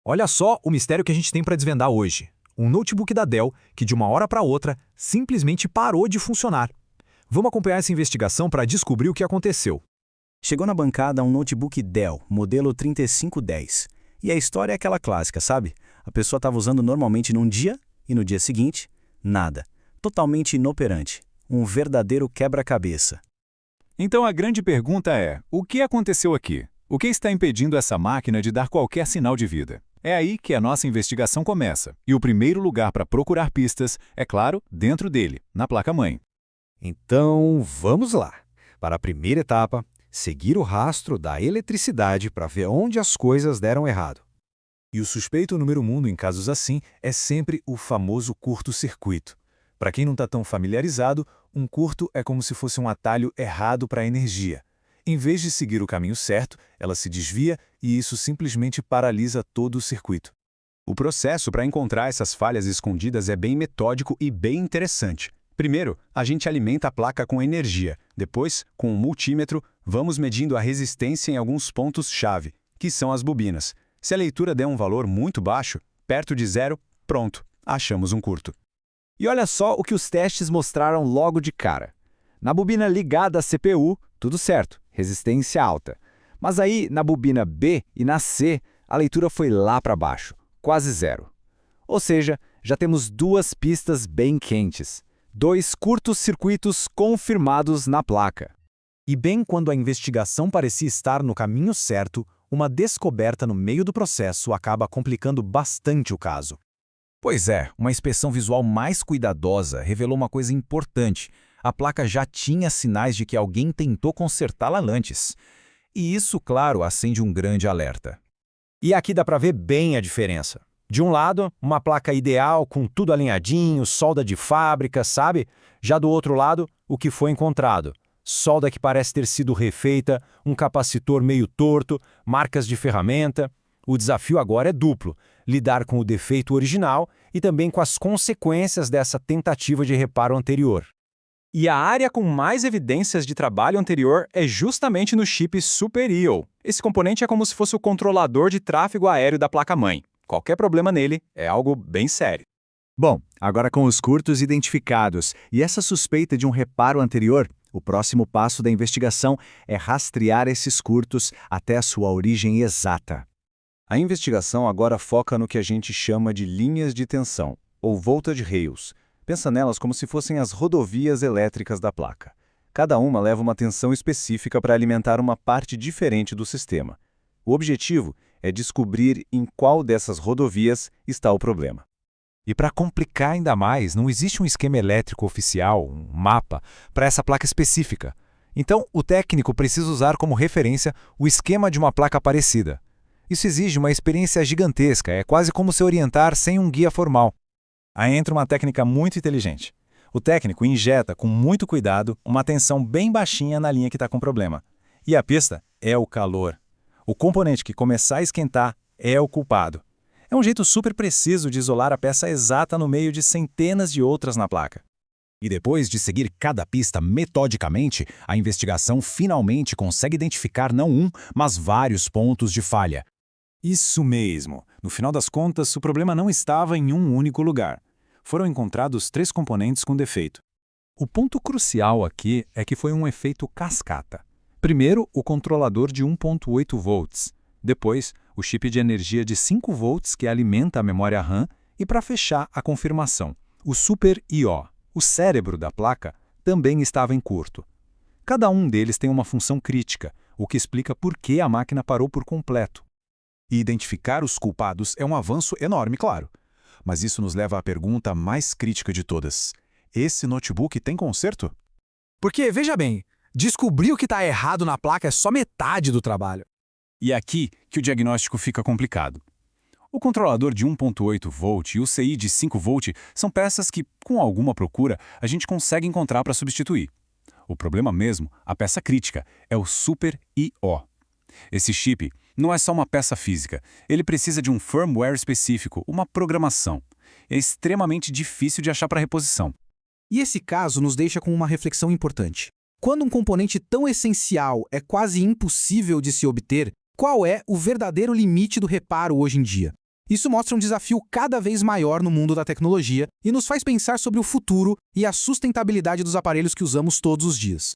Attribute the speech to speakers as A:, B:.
A: Olha só o mistério que a gente tem para desvendar hoje. Um notebook da Dell que, de uma hora para outra, simplesmente parou de funcionar. Vamos acompanhar essa investigação para descobrir o que aconteceu.
B: Chegou na bancada um notebook Dell, modelo 3510. E a história é aquela clássica, sabe? A pessoa estava usando normalmente num dia e no dia seguinte, nada. Totalmente inoperante. Um verdadeiro quebra-cabeça.
C: Então a grande pergunta é, o que aconteceu aqui? O que está impedindo essa máquina de dar qualquer sinal de vida? É aí que a nossa investigação começa. E o primeiro lugar para procurar pistas é, claro, dentro dele, na placa-mãe.
A: Então, vamos lá. Para a primeira etapa, seguir o rastro da eletricidade para ver onde as coisas deram errado. E o suspeito número 1 em casos assim é sempre o famoso curto-circuito. Para quem não está tão familiarizado, um curto é como se fosse um atalho errado para a energia. Em vez de seguir o caminho certo, ela se desvia e isso simplesmente paralisa todo o circuito.
C: O processo para encontrar essas falhas escondidas é bem metódico e bem interessante. Primeiro, a gente alimenta a placa com energia. Depois, com um multímetro, vamos medindo a resistência em alguns pontos-chave, que são as bobinas. Se a leitura der um valor muito baixo, perto de zero, pronto, achamos um curto.
D: E olha só o que os testes mostraram logo de cara. Na bobina ligada à CPU, tudo certo, resistência alta. Mas aí, na bobina B e na C, a leitura foi lá para baixo, quase zero. Ou seja, já temos duas pistas bem quentes. 2 curtos circuitos confirmados na placa.
A: E bem quando a investigação parecia estar no caminho certo, uma descoberta no meio do processo acaba complicando bastante o caso.
E: Pois é, uma inspeção visual mais cuidadosa revelou uma coisa importante. A placa já tinha sinais de que alguém tentou consertá-la antes. E isso, claro, acende um grande alerta.
A: E aqui dá para ver bem a diferença. De um lado, uma placa ideal, com tudo alinhadinho, solda de fábrica, sabe? Já do outro lado, o que foi encontrado. Solda que parece ter sido refeita, um capacitor meio torto, marcas de ferramenta. O desafio agora é duplo: lidar com o defeito original e também com as consequências dessa tentativa de reparo anterior.
D: E a área com mais evidências de trabalho anterior é justamente no chip Super I/O. Esse componente é como se fosse o controlador de tráfego aéreo da placa-mãe. Qualquer problema nele é algo bem sério.
B: Bom, agora com os curtos identificados e essa suspeita de um reparo anterior, o próximo passo da investigação é rastrear esses curtos até a sua origem exata.
C: A investigação agora foca no que a gente chama de linhas de tensão, ou voltage rails. Pensa nelas como se fossem as rodovias elétricas da placa. Cada uma leva uma tensão específica para alimentar uma parte diferente do sistema. O objetivo é descobrir em qual dessas rodovias está o problema.
E: E para complicar ainda mais, não existe um esquema elétrico oficial, um mapa, para essa placa específica. Então, o técnico precisa usar como referência o esquema de uma placa parecida. Isso exige uma experiência gigantesca, é quase como se orientar sem um guia formal.
A: Aí entra uma técnica muito inteligente. O técnico injeta com muito cuidado uma tensão bem baixinha na linha que está com problema. E a pista é o calor. O componente que começar a esquentar é o culpado. É um jeito super preciso de isolar a peça exata no meio de centenas de outras na placa.
E: E depois de seguir cada pista metodicamente, a investigação finalmente consegue identificar não um, mas vários pontos de falha.
A: Isso mesmo. No final das contas, o problema não estava em um único lugar. Foram encontrados 3 componentes com defeito.
D: O ponto crucial aqui é que foi um efeito cascata. Primeiro, o controlador de 1.8 volts. Depois, o chip de energia de 5 volts que alimenta a memória RAM. E para fechar a confirmação, o Super I/O, o cérebro da placa, também estava em curto. Cada um deles tem uma função crítica, o que explica por que a máquina parou por completo.
A: E identificar os culpados é um avanço enorme, claro. Mas isso nos leva à pergunta mais crítica de todas. Esse notebook tem conserto? Porque, veja bem, descobrir o que está errado na placa é só metade do trabalho.
C: E é aqui que o diagnóstico fica complicado. O controlador de 1.8 volt e o CI de 5 volt são peças que, com alguma procura, a gente consegue encontrar para substituir. O problema mesmo, a peça crítica, é o Super I/O. Esse chip não é só uma peça física, ele precisa de um firmware específico, uma programação. É extremamente difícil de achar para reposição.
F: E esse caso nos deixa com uma reflexão importante. Quando um componente tão essencial é quase impossível de se obter, qual é o verdadeiro limite do reparo hoje em dia? Isso mostra um desafio cada vez maior no mundo da tecnologia e nos faz pensar sobre o futuro e a sustentabilidade dos aparelhos que usamos todos os dias.